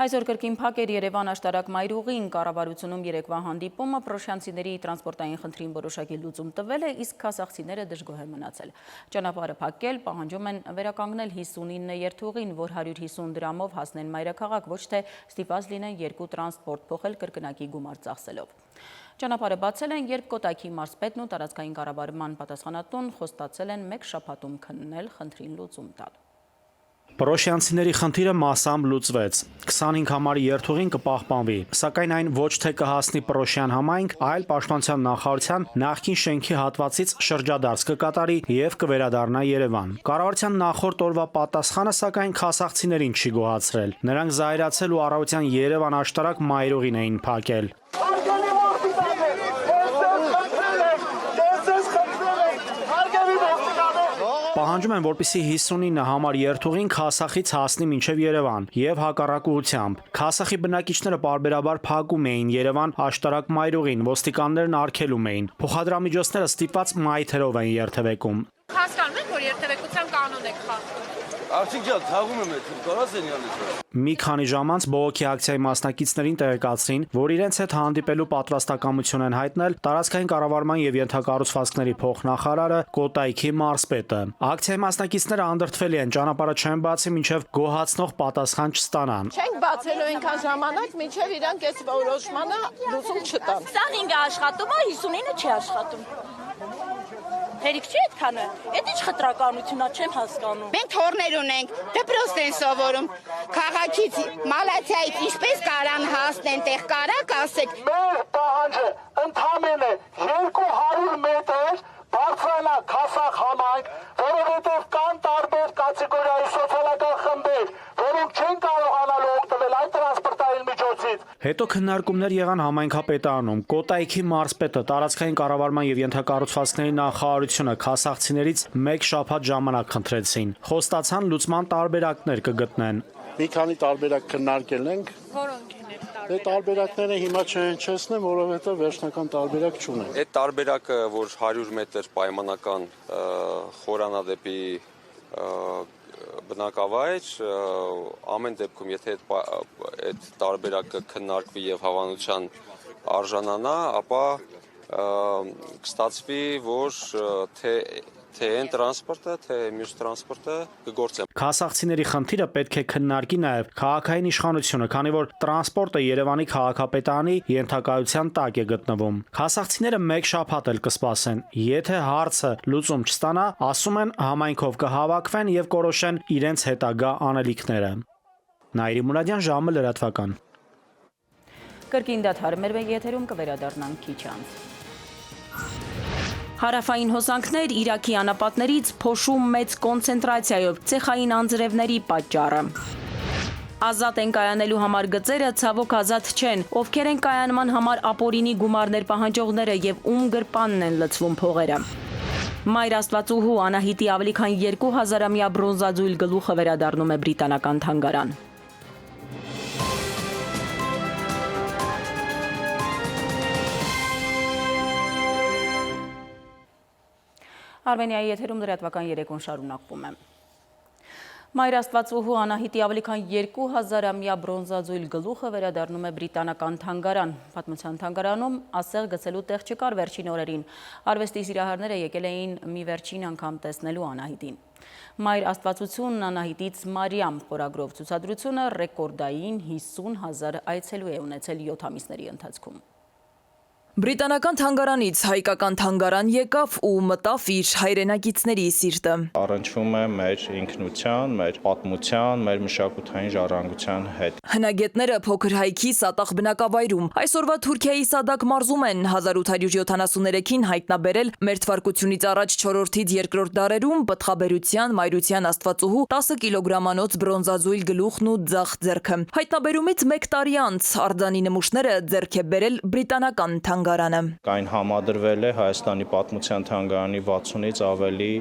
Այսօր կրկին փակ էր Երևան աշտարակ մայրուղին, կառավարությունում երեկվա հանդիպումը պրոշյանցիների տրանսպորտային խնդրին որոշակի լուծում տվել է, իսկ քասախցիները դժգոհ են մնացել։ Ճանապարհը փակել, պահանջում են վերականգնել 59 երթուղին, որ 150 դրամով հասնեն մայրաքաղաք, ոչ թե ստիպված լինեն երկու տրանսպորտ փոխել կրկնակի գումար ծախսելով։ Ճանապարհը բացել են, երբ Կոտայքի մարզպետն ու տարածքային կառավարման պատասխանատուն խոստացել են 1 շաբաթում քննել, խնդրին լուծում տալ։ Պրոշյանցիների խնդիրը մասամբ լուծվեց։ 25 համարի երթուղին կպահպանվի, սակայն այն ոչ թե կհասնի Պրոշյան համայնք, այլ Պաշտպանության նախարարության նախկին շենքի հատվածից շրջադարձ կկատարի եւ կվերադառնա Երևան։ Կառավարության նախորդ օրվա պատասխանը սակայն քասախցիներին չի գոհացրել։ Նրանք զայրացել ու առավոտյան Երևան աշտարակ մայրուղին էին փակել։ Պահանջում են, որպեսզի 59 համար երթուղին Քասախից հասնի մինչև Երևան եւ հակառակ ուղղությամբ։ Քասախի բնակիչները պարբերաբար փակում էին Երևան աշտարակ մայրուղին, ոստիկաններն արգելում էին։ Փոխադրամիջոցները ստիպված մայթերով են երթևեկում։ Հասկանում եք, որ որ երթևեկության կանոն եք խախտում։ Աղջիկ ջան, թաղում եմ այդ կարաս ենյանից։ Մի քանի ժամ անց բողոքի ակցիայի մասնակիցներին տեղեկացրին, որ իրենց հետ հանդիպելու պատրաստակամություն են հայտնել տարածքային կառավարման եւ ենթակառուցվածքների փոխնախարարը Կոտայքի մարզպետը։ Ակցիայի մասնակիցները անդրդվելի են, ճանապարհը չեն բացի, մինչեւ գոհացնող պատասխան չստանան։ Չենք բացելու այնքան ժամանակ, մինչև իրանք այս որոշմանը լուծում չտան։ 25-ը աշխատում է, 59-ը չի աշխատում։ Հերիք չի այդքանը։ Այդ ինչ խտրականությունա չեմ հասկանում։ Մենք թորներ ունենք, դպրոցն են սովորում։ Քաղաքից, Մալաթիայից ինչպես կարան հասնեն, տեղ կարակ ասեք։ Մեր պահանջը ընդամենը 200 մետր բարձրանա Քասախ համայնք, որովհետև կան տարբեր կատեգորիայի սոցիալական խմբեր, որոնք չեն կարողանալու օգտվել այդ տրանսպորտային միջոցից։ Հետո քննարկումներ եղան համայնքապետարանում։ Կոտայքի մարզպետը տարածքային կառավարման եւ ենթակառուցվածքների նախարարությունը քասախցիներից 1 շաբաթ ժամանակ խնդրեցին։ Խոստացան լուծման տարբերակներ կգտնեն։ Մի քանի տարբերակ քննարկել ենք։ Որոնք են այդ տարբերակները։ Այդ տարբերակները հիմա չհնչեցնեմ, որովհետև վերջնական տարբերակ չունենք։ Այդ տարբերակը, որ 100 մետր պայմանական խորանա դեպի բնակավայր, ամեն դեպքում եթե այդ տարբերակը քննարկվի եւ հավանության արժանանա, ապա կստացվի, որ թե այն տրանսպորտը, թե մյուս տրանսպորտը կգործեն։ Քասախցիների խնդիրը պետք է քննարկի նաև քաղաքային իշխանությունը, քանի որ տրանսպորտը Երևանի քաղաքապետարանի ենթակայության տակ է գտնվում։ Քասախցիները 1 շաբաթ էլ կսպասեն։ Եթե հարցը լուծում չստանա, ասում են համայնքով կհավաքվեն եւ կորոշեն իրենց հետագա անելիքները։ Նայիրի Մուրադյան, ժամը լրատվական։ Կրկին դադարում մեր եթերում կվերադառնանք քիչ անց։ Հարավային հոսանքներ Իրաքի անապատներից փոշու մեծ կոնցենտրացիայով ցեխային անձրևների պատճառը։ Ազատ են կայանելու համար գծերը ցավոք ազատ չեն, ովքեր են կայանման համար ապօրինի գումարներ պահանջողները եւ ում գրպանն են լցվում փողերը։ Մայր Աստվածուհու Անահիտի ավելի քան 2000-ամյա բրոնզաձույլ գլուխը վերադառնում է բրիտանական թանգարան։ Արմենիայի եթերում լրատվական երեկոն շարունակվում է։ Մայր Աստվածուհու Անահիտի ավելի քան 2000-ամյա բրոնզաձույլ գլուխը վերադառնում է բրիտանական թանգարան։ Պատմության թանգարանում ասեղ գցելու տեղ չկար վերջին օրերին։ Արվեստի սիրահարները եկել էին մի վերջին անգամ տեսնելու Անահիտին։ Մայր Աստվածությունն Անահիտից Մարիամ խորագրով ցուցադրությունը ռեկորդային 50,000 այցելու է ունեցել 7 ամիսների ընթացքում։ Բրիտանական թանգարանից հայկական թանգարան եկավ ու մտավ իր հայրենակիցների սիրտը։ Առնչվում է մեր ինքնության, մեր պատմության, մեր մշակութային ժառանգության հետ։ Հնագետները փոքր հայքի Սատախ բնակավայրում այսօրվա Թուրքիայի Սադակ մարզում են 1873-ին հայտնաբերել մեր թվարկությունից առաջ 4-ից 2-րդ դարերում պտղաբերության, մայրության Աստվածուհու 10 կիլոգրամանոց բրոնզաձույլ գլուխն ու ձախ ձեռքը։ Հայտնաբերումից 1 տարի անց արձանի նմուշները ձեռք է բերել բրիտանական թանգարանը։ Այն համադրվել է Հայաստանի պատմության թանգարանի 60-ից ավելի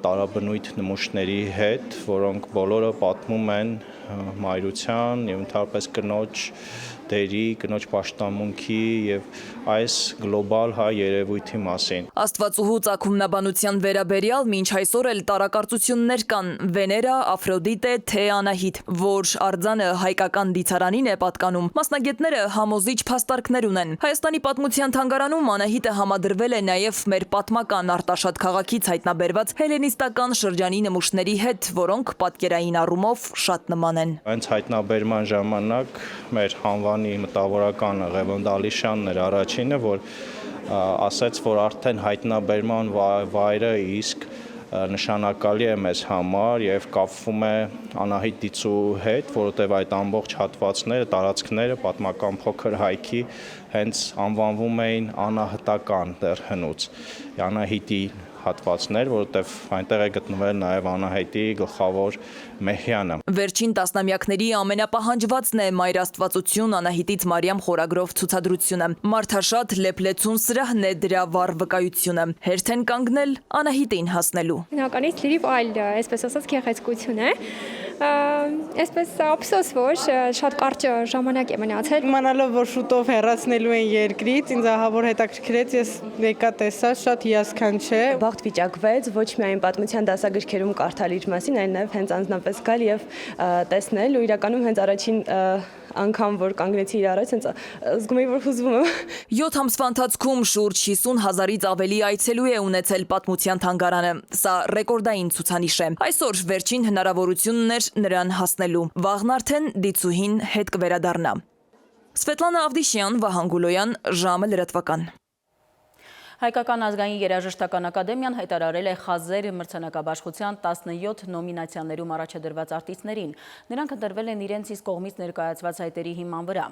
տարաբնույթ նմուշների հետ, որոնք բոլորը պատմում են մայրության եւ ընդհանրապես կնոջ դերի, կնոջ պաշտամունքի եւ այս գլոբալ հայ երևույթի մասին։ Աստվածուհու ծագումնաբանության վերաբերյալ մինչ այսօր էլ տարակարծություններ կան՝ Վեներա, Աֆրոդիտե, թե Անահիտ, որ արձանը հայկական դիցարանին է պատկանում։ Մասնագետները համոզիչ փաստարկներ ունեն։ Հայաստանի պատմության թանգարանում Անահիտը համադրվել է նաև մեր պատմական Արտաշատ քաղաքից հայտնաբերված հելենիստական շրջանի նմուշների հետ, որոնք պատկերային առումով շատ նման են։ Հենց հայտնաբերման ժամանակ մեր հանվանի մտավորականը Ղևոնդի Ալիշյանն էր առաջինը, որ ասաց, որ արդեն հայտնաբերման վայրը իսկ նշանակալի է մեզ համար եւ կապվում է Անահիտ Դիցու հետ, որովհետեւ այդ ամբողջ հատվածները, տարածքները պատմական փոքր հայքի հենց անվանվում էին անահտական դեռ հնուց։ Անահիտի հատվածներ, որովհետև այնտեղ է գտնվել նաև Անահիտի գլխավոր մեհյանը։ Վերջին տասնամյակների ամենապահանջվածն է Մայր Աստվածություն Անահիտից Մարիամ խորագրով ցուցադրությունը։ Մարդաշատ լեփլեցուն սրահն է դրա վառ վկայությունը։ Հերթ են կանգնել Անահիտին հասնելու։ Բնականից լրիվ այլ, այսպես ասած, գեղեցկություն է, Այսպես ափսոս որ շատ կարճ ժամանակ է մնացել։ Իմանալով որ շուտով հեռացնելու են երկրից, ինձ ահավոր հետաքրքրեց, ես եկա տեսա, շատ հիասքանչ է։ Բախտ վիճակվեց ոչ միայն պատմության դասագրքերում կարդալ իր մասին, այլ նաև հենց անձնապես գալ եւ տեսնել ու իրականում հենց առաջին անգամ որ կանգնեցի իր առաջ, հենց զգում էի որ հուզվում եմ։ 7 ամսվա ընթացքում շուրջ 50,000-ից ավելի այցելու է ունեցել պատմության թանգարանը։ Սա ռեկորդային ցուցանիշ է։ Այսօր վերջին հնարավորությունն էր նրան հասնելու։ Վաղն արդեն դիցուհին հետ կվերադառնա։ Սվետլանա Ավդիշյան, Վահան Գուլոյան, ժամը լրատվական։ Հայկական ազգային երաժշտական ակադեմիան հայտարարել է Խազեր մրցանակաբաշխության 17 նոմինացիաներում առաջադրված արտիստներին։ Նրանք ընտրվել են իրենց իսկ կողմից ներկայացված հայտերի հիման վրա։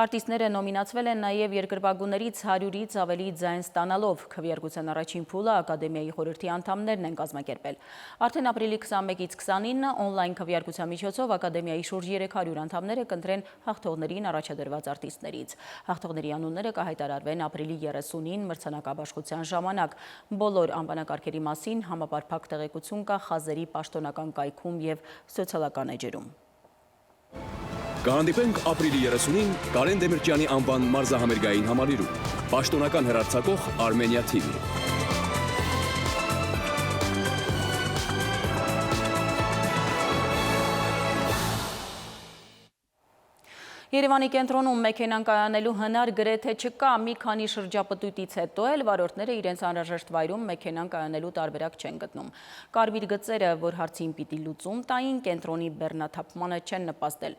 Արտիստները նոմինացվել են նաև երկրպագուներից 100-ից ավելի ձայն ստանալով։ Քվեարկության առաջին փուլը ակադեմիայի խորհրդի անդամներն են կազմակերպել։ Արդեն ապրիլի 21-ից 29-ը օնլայն քվեարկության միջոցով ակադեմիայի շուրջ 300 անդամները կընտրեն հաղթողներին առաջադրված արտիստներից։ Հաղթողների անունները կհայտարարվեն ապրիլի 30-ին մրցանակաբաշխության ժամանակ։ Բոլոր անվանակարգերի մասին համապարփակ տեղեկություն կա Խազերի պաշտոնական կայքում եւ սոցիալական էջերում։ Կհանդիպենք ապրիլի 30-ին Կարեն Դեմիրճյանի անվան մարզահամերգային համալիրում։ Պաշտոնական հեռարձակող Armenia TV։ Երևանի կենտրոնում մեքենան կայանելու հնար գրեթե չկա, մի քանի շրջապտույտից հետո էլ վարորդները իրենց անհրաժեշտ վայրում մեքենան կայանելու տարբերակ չեն գտնում։ Կարմիր գծերը, որ հարցին պիտի լուծում տային, կենտրոնի բեռնաթափմանը չեն նպաստել։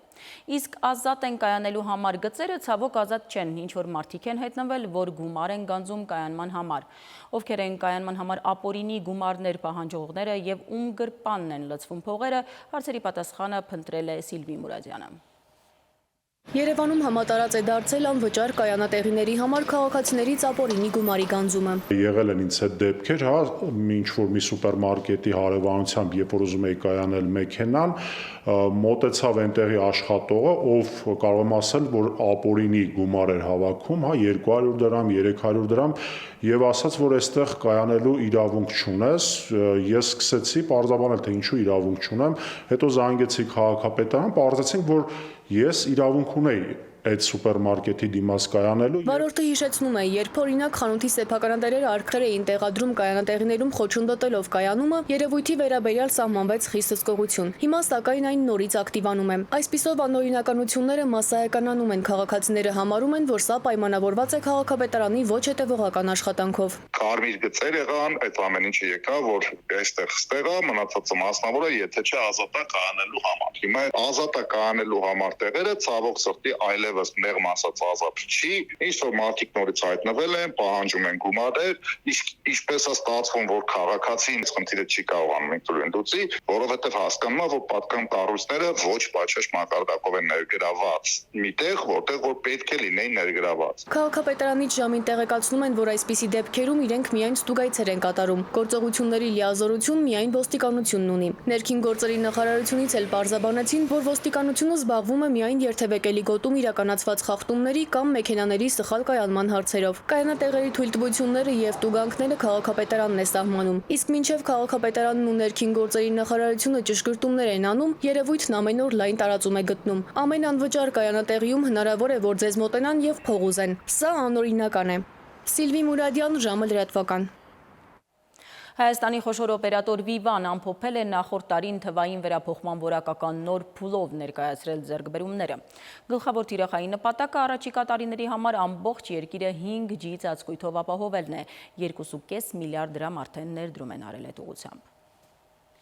Իսկ ազատ են կայանելու համար գծերը ցավոք ազատ չեն, ինչ որ մարդիկ են հայտնվել, որ գումար են գանձում կայանման համար։ Ովքեր են կայանման համար ապօրինի գումարներ պահանջողները եւ ում գրպանն են լցվում փողերը, հարցերի պատասխանը փնտրել է Սիլվի Մուրադյանը։ Երևանում համատարած է դարձել անվճար կայանատեղիների համար քաղաքացիներից ապօրինի գումարի գանձումը։ Եղել են ինձ հետ դեպքեր, ինչ որ մի սուպերմարկետի հարևանությամբ, երբ որ ուզում էի կայանել մեքենան, մոտեցավ այնտեղի աշխատողը, ով կարող եմ ասել, որ ապօրինի գումար էր հավաքում, 200 դրամ, 300 դրամ, եւ ասաց, որ այստեղ կայանելու իրավունք չունես։ Ես սկսեցի պարզաբանել, թե ինչու իրավունք չունեմ, հետո զանգեցի քաղաքապետարան, պարզեցինք, որ ես իրավունք ունեի այդ սուպերմարկետի դիմաց կայանելու։ Վարորդը հիշեցնում է, երբ օրինակ խանութի սեփականատերերը արկղեր էին տեղադրում կայանատեղիներում խոչընդոտելով կայանումը, երևույթի վերաբերյալ սահմանվեց խիստ հսկողություն։ Հիմա սակայն այն նորից ակտիվանում է։ Այսպիսով անօրինականությունները մասսայականանում են, քաղաքացիները համարում են, որ սա պայմանավորված է քաղաքապետարանի ոչ հետևողական աշխատանքով։ Կարմիր գծեր եղան, այդ ամեն ինչը եկավ, որ այստեղ մնացածը մասնավորը, եթե չէ ազատա կայանելու համար։ Հիմա ազատա կայանելու համար տեղերը ցավոք սրտի այլևս մեղմ ասած ազատ չի, ինչ որ մարդիկ նորից հայտնվել են, պահանջում են գումարներ, ինչպես է ստացվում, որ քաղաքացին խնդիրը չի կարողանում ինքնուրույնտուցի, որովհետև հասկանում է, որ պատկան կառույցները ոչ պատշաճ մակարդակով են ներգրաված միտեղ, որտեղ որ պետք է լինեին ներգրաված։ Քաղաքապետարանից ժամին տեղեկացնում են, որ այսպիսի դեպքերում իրենք միայն ստուգայցեր են կատարում։ Գործողությունների լիազորություն միայն ոստիկանությունն ունի։ Ներքին գործերի նախարարությունից էլ պարզաբանեցին, որ ոստիկանությունը զբաղվում է միայն երթևեկելի գոտում իրականացված խախտումների կամ մեքենաների սխալ կայանման հարցերով։ Կայանատեղերի թույլտվությունները եւ տուգանքները քաղաքապետարանն է սահմանում։ Իսկ մինչեւ քաղաքապետարանն ու ներքին գործերի նախարարությունը ճշգրտումներ են անում, երևույթն ամեն օր լայն տարածում է գտնում։ Ամեն անվճար կայանատեղիում հնարավոր է, որ ձեզ մոտենան եւ փող ուզեն։ Սա անօրինական է։ Սիլվի Մուրադյան, ժամը լրատվական։ Հայաստանի խոշոր օպերատոր Vivan ամփոփել է նախորդ տարին թվային վերափոխման որակական նոր փուլով ներկայացրել ձեռքբերումները։ Գլխավոր թիրախային նպատակը առաջիկա տարիների համար ամբողջ երկիրը 5G ծածկույթով ապահովելն է։ 2.5 միլիարդ դրամ արդեն ներդրում են արել այդ ուղղությամբ։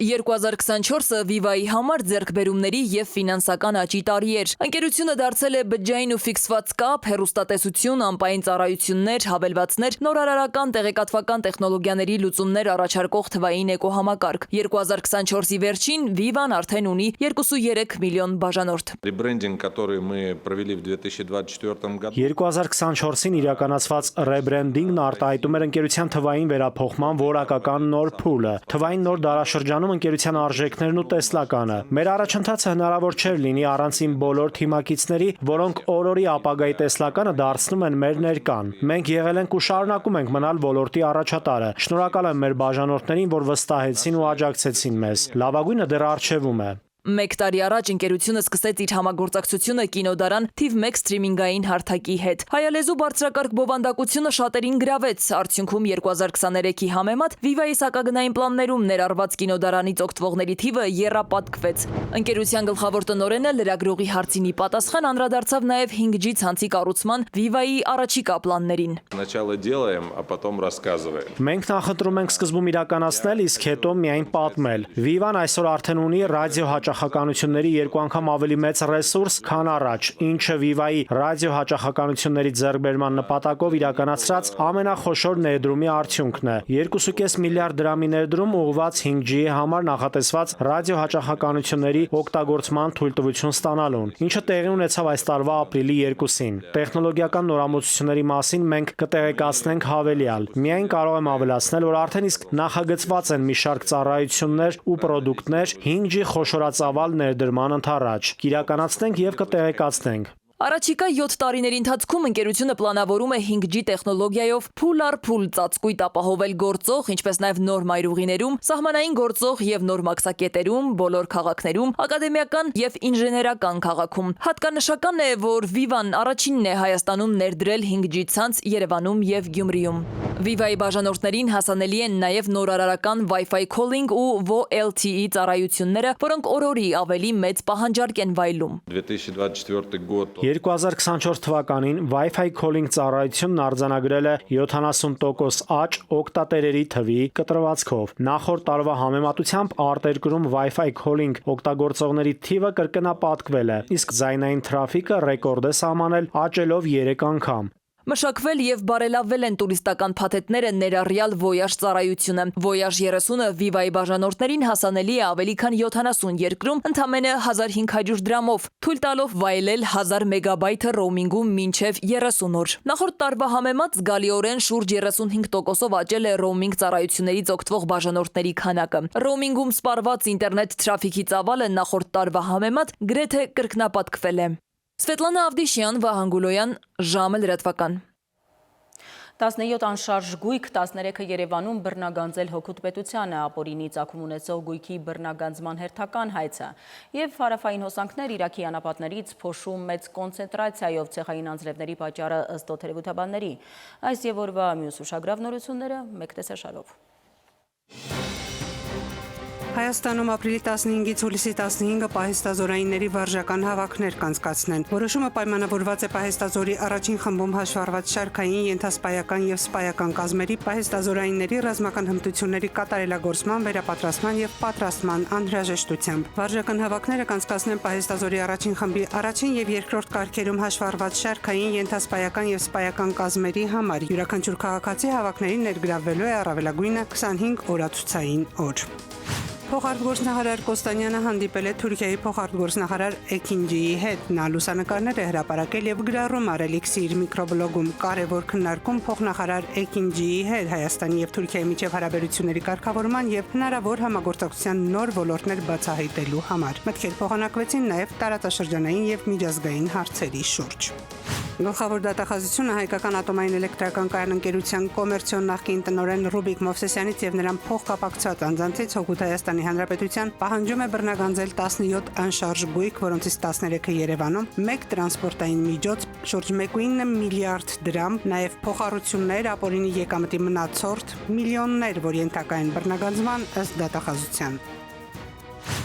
2024-ը Viva-ի համար ձեռքբերումների եւ ֆինանսական աճի տարի էր։ Ընկերությունը դարձել է բջջային ու ֆիքսված կապ, հեռուստատեսություն, անպային ծառայություններ, հավելվածներ, նորարարական տեղեկատվական տեխնոլոգիաների լուծումներ առաջարկող թվային էկոհամակարգ։ 2024-ի վերջին Viva-ն արդեն ունի 2.3 միլիոն բաժանորդ։ Ребрендинг, который мы провели в 2024 году. 2024-ին իրականացված ռեբրենդինգն արտահայտում էր ընկերության թվային վերափոխման որակական նոր փուլը։ Թվային նոր դարաշրջանում ընկերության արժեքներն ու տեսլականը։ Մեր առաջընթացը հնարավոր չէր լինի առանց իմ բոլոր թիմակիցների, որոնք օրորի ապագայի տեսլականը դարձնում են մեր ներկան։ Մենք եղել ենք ու շարունակում ենք մնալ ոլորտի առաջատարը։ Շնորհակալ եմ մեր բաժանորդներին, որ վստահեցին ու աջակցեցին մեզ։ Լավագույնը դեռ առջևում է։ Մեկ տարի առաջ ընկերությունը սկսեց իր համագործակցությունը կինոդարան թիվ 1 սթրիմինգային հարթակի հետ։ Հայալեզու բարձրակարգ բովանդակությունը շատերին գրավեց, արդյունքում 2023-ի համեմատ Viva-ի սակագնային պլաններում ներառված կինոդարանից օգտվողների թիվը եռապատկվեց։ Ընկերության գլխավոր տնօրենը լրագրողի հարցինի պատասխան անդրադարձավ նաև 5G ցանցի կառուցման Viva-ի առաջիկա պլաններին։ Сначала делаем, а потом рассказываем. Մենք նախընտրում ենք սկզբում իրականացնել, իսկ հետո միայն պատմել։ Viva-ն այսօր արդեն ունի ռադիո հաճախականությունների 2 անգամ ավելի մեծ ռեսուրս, քան առաջ, ինչը Viva-ի ռադիո հաճախականությունների ձեռքբերման նպատակով իրականացրած ամենախոշոր ներդրումի արդյունքն է։ 2.5 միլիարդ դրամի ներդրում ուղղված 5G-ի համար նախատեսված ռադիո հաճախականությունների օգտագործման թույլտվություն ստանալուն, ինչը տեղի ունեցավ այս տարվա ապրիլի 2-ին։ Տեխնոլոգիական նորամուծությունների մասին մենք կտեղեկացնենք հավելյալ։ Միայն կարող եմ ավելացնել, որ արդեն իսկ նախագծված են մի շարք ծառայություններ ու պրոդուկտներ 5G խոշորածավալ ներդրման ընթառաջ։ Կիրականացնենք եւ կտեղեկացնենք։ Առաջիկա 7 տարիների ընթացքում ընկերությունը պլանավորում է 5G տեխնոլոգիայով փուլ առ փուլ ծածկույթ ապահովել գործող, ինչպես նաև նոր մայրուղիներում, սահմանային գործող եւ նոր մաքսակետերում, բոլոր քաղաքներում, ակադեմիական եւ ինժեներական քաղաքում։ Հատկանշական է, որ Viva-ն առաջինն է Հայաստանում ներդրել 5G ցանց Երևանում եւ Գյումրիում։ Viva-ի բաժանորդներին հասանելի են նաև նորարարական Wi-Fi calling ու VoLTE ծառայությունները, որոնք օրորի ավելի մեծ պահանջարկ են վայելում։ 2024 год 2024 թվականին Wi-Fi calling ծառայությունն արձանագրել է 70% աճ օգտատերերի թվի կտրվածքով։ Նախորդ տարվա համեմատությամբ արտերկրում Wi-Fi calling օգտագործողների թիվը կրկնապատկվել է, իսկ ձայնային թրաֆիկը ռեկորդ է սահմանել, աճելով 3 անգամ։ Մշակվել եւ բարելավվել են տուրիստական փաթեթները ներառյալ Voyage ծառայությունը։ Voyage 30-ը Viva-ի բաժանորդներին հասանելի է ավելի քան 70 երկրում ընդամենը 1500 դրամով, թույլ տալով վայելել 1000 մեգաբայթը ռոումինգում մինչև 30 օր։ Նախորդ տարվա համեմատ զգալիորեն շուրջ 35%-ով աճել է ռոումինգ ծառայություններից օգտվող բաժանորդների քանակը։ Ռոումինգում սպառված ինտերնետ թրաֆիկի ծավալը նախորդ տարվա համեմատ գրեթե կրկնապատկվել է։ Սվետլանա Ավդիշյան, Վահան Գուլոյան, ժամը լրատվական։ 17 անշարժ գույք 13-ը Երևանում բռնագանձել հօգուտ պետությանը, ապօրինի ծագում ունեցող գույքի բռնագանձման հերթական հայցը եւ հարավային հոսանքներ Իրաքի անապատներից փոշում մեծ կոնցենտրացիայով ցեղային անձրևների պատճառը ըստ օդերևութաբանների։ Այս եւ օրվա մյուս ուշագրավ նորությունները մեկ տեսաշարով։ Հայաստանում ապրիլի 15-ից հուլիսի 15-ը պահեստազորայինների վարժական հավաքներ կանցկացնեն։ Որոշումը պայմանավորված է պահեստազորի առաջին խմբում հաշվառված շարքային, ենթասպայական եւ սպայական կազմերի պահեստազորայինների ռազմական հմտությունների կատարելագործման, վերապատրաստման եւ պատրաստման անհրաժեշտությամբ։ Վարժական հավաքները կանցկացնեն պահեստազորի առաջին խմբի առաջին եւ երկրորդ կարգերում հաշվառված շարքային, ենթասպայական եւ սպայական կազմերի համար։ Յուրաքանչյուր քաղաքացի հավաքներին ներգրավվելու է առավելագույնը 25 օրացուցային օր։ Փոխարտգործնախարար Կոստանյանը հանդիպել է Թուրքիայի փոխարտգործնախարար Էքինջիի հետ։ Նա լուսանկարներ է հրապարակել եւ գրառում արել X-ի իր միկրոբլոգում կարևոր քննարկում փոխնախարար Էքինջիի հետ Հայաստանի եւ Թուրքիայի միջև հարաբերությունների կարգավորման եւ հնարավոր համագործակցության նոր ոլորտներ բացահայտելու համար։ Մտքեր փոխանակվեցին նաեւ տարածաշրջանային եւ միջազգային հարցերի շուրջ։ Գլխավոր դատախազությունը հայկական ատոմային էլեկտրական կայան ընկերության կոմերցիոն նախկին տնօրեն Ռուբիկ Մովսեսյանից եւ նրան փոխկապակցված անձանցից հօգուտ Հայաստանի Հանրապետության պահանջում է բռնագանձել 17 անշարժ գույք, որոնցից 13-ը Երևանում, 1 տրանսպորտային միջոց, շուրջ 1.9 միլիարդ դրամ, նաեւ փոխառություններ, ապօրինի եկամտի մնացորդ, միլիոններ, որ ենթակա են բռնագանձման ըստ դատախազության։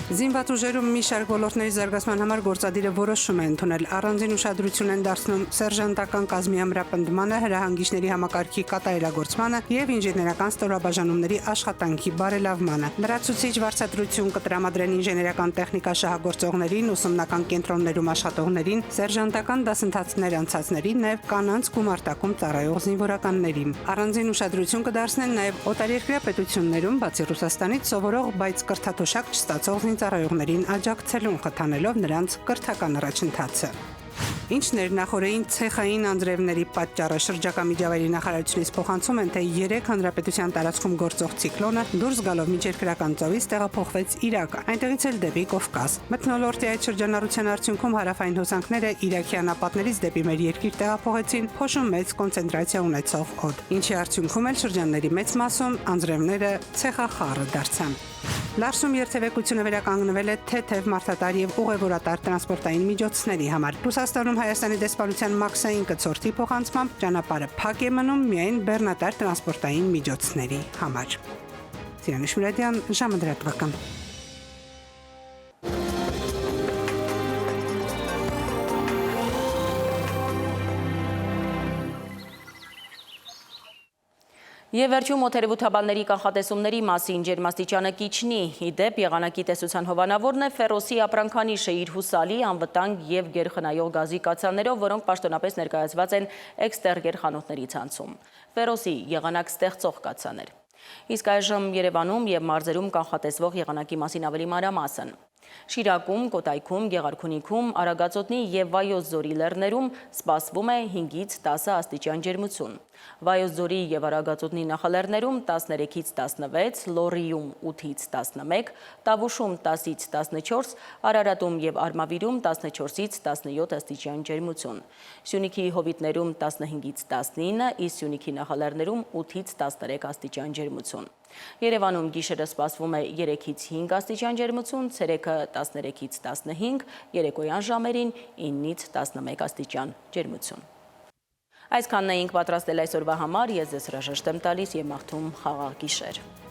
Զինված ուժերում մի շարք ոլորտների զարգացման համար գործադիրը որոշում է ընդունել առանձին ուշադրություն են դարձնում սերժանտական կազմի ամրապնդմանը, հրահանգիչների համակարգի կատարելագործմանը եւ ինժեներական ստորաբաժանումների աշխատանքի բարելավմանը։ Լրացուցիչ վարձատրություն կտրամադրեն ինժեներական տեխնիկա շահագործողներին, ուսումնական կենտրոններում աշխատողներին, սերժանտական դասընթացներ անցածներին, նաեւ կանանց գումարտակում ծառայող զինվորականներին։ Առանձին ուշադրություն կդարձնեն նաեւ օտարերկրյա պետություններում, բացի Ռուսաստանից, սովորող, բայց կրթաթոշակ չստացող զինծառայողներին աջակցելուն խթանելով նրանց կրթական առաջընթացը։ Ինչ ներնախորեին ցեխային անձրևների պատճառը շրջակա միջավայրի նախարարությունից փոխանցում են, թե 3 հանրապետության տարածքում գործող ցիկլոնը դուրս գալով միջերկրական ծովից տեղափոխվեց Իրաք, այնտեղից էլ դեպի Կովկաս։ Մթնոլորտի այդ շրջանառության արդյունքում հարավային հոսանքները Իրաքի անապատներից դեպի մեր երկիր տեղափոխեցին փոշու մեծ կոնցենտրացիա ունեցող օդ, ինչի արդյունքում էլ շրջանների մեծ մասում անձրևները ցեխախառը դարձան։ Լարսում երթևեկությունը վերականգնվել է թեթև մարդատար եւ ուղևորատար տրանսպորտային միջոցների համար։ Ռուսաստանում Հայաստանի դեսպանության մաքսային կցորդի փոխանցմամբ ճանապարհը փակ է մնում միայն բեռնատար տրանսպորտային միջոցների համար։ Սիրանի Շմիրադյան, ժամը դրատվական։ Եվ վերջում օթերևութաբանների կանխատեսումների մասին ջերմաստիճանը կիչնի։ Իդեպ եղանակի տեսության հովանավորն է Ֆերոսի ապրանքանիշը իր հուսալի, անվտանգ և գերխնայող գազի կաթսաներով, որոնք պաշտոնապես ներկայացված են էքստերգեր խանութների ցանցում։ Ֆերոսի եղանակ ստեղծող կաթսաներ։ Իսկ այժմ Երևանում և մարզերում կանխատեսվող եղանակի մասին ավելի մանրամասն։ Շիրակում, Կոտայքում, Գեղարքունիքում, Արագածոտնի և Վայոց ձորի լեռներում սպասվում է 5-ից 10 աստիճան ջերմություն։ Վայոց ձորի և Արագածոտնի նախալեռներում 13-ից 16, Լոռիում 8-ից 11, Տավուշում 10-ից 14, Արարատում և Արմավիրում 14-ից 17 աստիճան ջերմություն։ Սյունիքի հովիտներում 15-ից 19, իսկ Սյունիքի նախալեռներում 8-ից 13 աստիճան ջերմություն։ Երևանում գիշերը սպասվում է 3-ից 5 աստիճան ջերմություն, ցերեկը 13-ից 15, երեկոյան ժամերին 9-ից 11 աստիճան ջերմություն։ Այսքանն էինք պատրաստել այսօրվա համար, ես ձեզ հրաժեշտ եմ տալիս և մաղթում խաղաղ գիշեր։